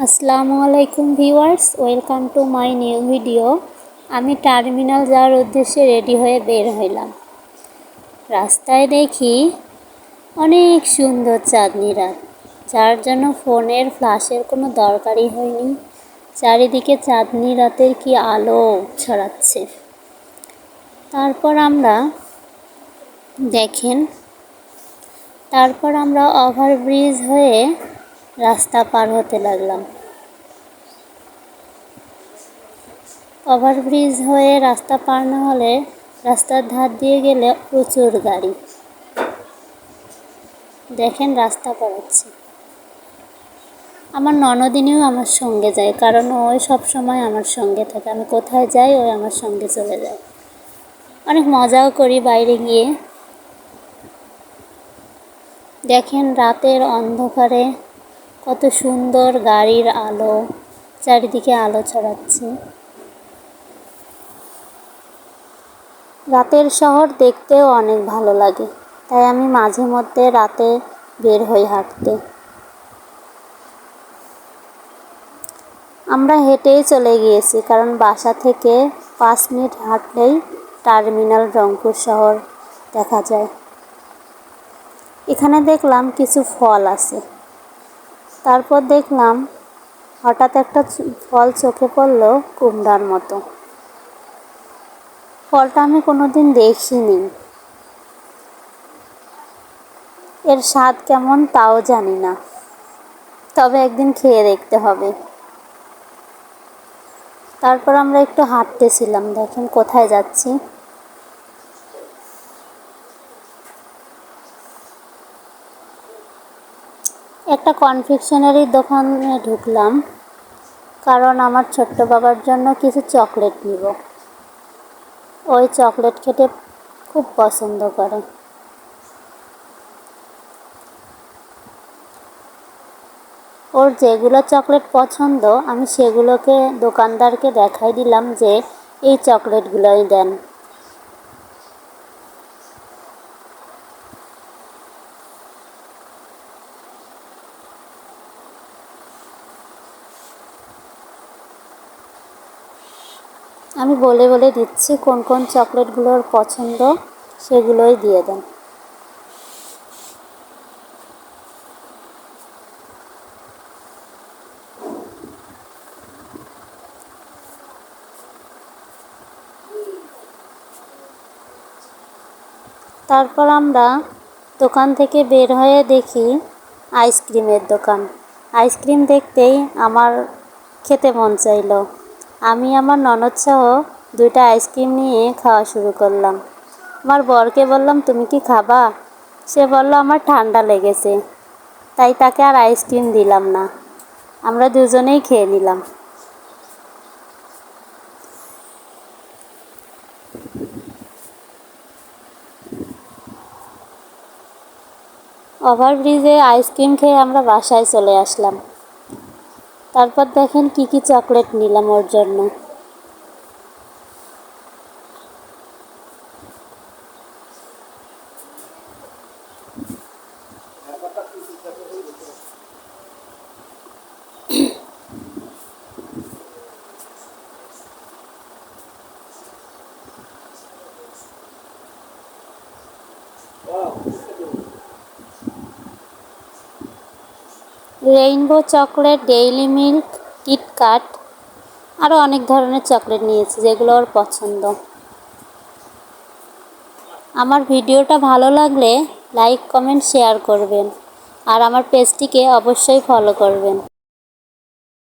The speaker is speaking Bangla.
আসসালামু আলাইকুম viewers, welcome to my new video. আমি টার্মিনাল যাওয়ার উদ্দেশ্যে রেডি হয়ে বের হইলাম। রাস্তায় দেখি অনেক সুন্দর চাঁদনি রাত, যার জন্য ফোনের ফ্ল্যাশের কোনো দরকারই হয়নি। চারিদিকে চাঁদনি রাতের কি আলো ছড়াচ্ছে। তারপর আমরা ওভারব্রিজ হয়ে রাস্তা পার হতে লাগলাম। ওভারব্রিজ হয়ে রাস্তা পার না হলে রাস্তার ধার দিয়ে গেলে প্রচুর গাড়ি। দেখেন রাস্তা পারাচ্ছে। আমার ননদিনীও আমার সঙ্গে যায়, কারণ ওই সব সময় আমার সঙ্গে থাকে। আমি কোথায় যাই ওই আমার সঙ্গে চলে যায়। অনেক মজাও করি বাইরে গিয়ে। দেখেন রাতের অন্ধকারে কত সুন্দর গাড়ির আলো, চারিদিকে আলো ছড়াচ্ছে। রাতের শহর দেখতেও অনেক ভালো লাগে, তাই আমি মাঝে মধ্যে রাতে বের হই হাঁটতে। আমরা হেঁটেই চলে গিয়েছি, কারণ বাসা থেকে 5 মিনিট হাঁটলেই টার্মিনাল রংপুর শহর দেখা যায়। এখানে দেখলাম কিছু ফল আছে। তারপর দেখলাম হঠাৎ একটা ফল চোখে পড়লো কুমড়ার মতো। ফলটা আমি কোনোদিন দেখিনি। এর স্বাদ কেমন তাও জানি না, তবে একদিন খেয়ে দেখতে হবে। তারপর আমরা একটু হাঁটতেছিলাম। দেখেন কোথায় যাচ্ছি। একটা কনফেকশনারি দোকানে ঢুকলাম, কারণ আমার ছোট্ট বাবার জন্য কিছু চকলেট নিব। ওই চকলেট খেতে খুব পছন্দ করে। ওর যেগুলো চকলেট পছন্দ আমি সেগুলোকে দোকানদারকে দেখাই দিলাম যে এই চকলেটগুলোই দেন। আমি বলে বলে দিচ্ছি কোন কোন চকলেটগুলোর পছন্দ, সেগুলোই দিয়ে দেন। তারপর আমরা দোকান থেকে বের হয়ে দেখি আইসক্রিমের দোকান। আইসক্রিম দেখতেই আমার খেতে মন চাইল। আমি আমার ননদ সহ 2টা আইসক্রিম নিয়ে খাওয়া শুরু করলাম। আমার বরকে বললাম, তুমি কি খাবা? সে বলল, আমার ঠান্ডা লেগেছে। তাই তাকে আর আইসক্রিম দিলাম না। আমরা দুজনেই খেয়ে নিলাম। ওভারব্রিজে আইসক্রিম খেয়ে আমরা বাসায় চলে আসলাম। তারপর দেখেন কি কি চকলেট নিলাম ওর জন্য। Rainbow chocolate, daily milk, KitKat, আরও অনেক ধরনের চকলেট নিয়েছি যেগুলো ওর পছন্দ। আমার ভিডিওটা ভালো লাগলে লাইক, কমেন্ট, শেয়ার করবেন, আর আমার পেজটিকে অবশ্যই ফলো করবেন।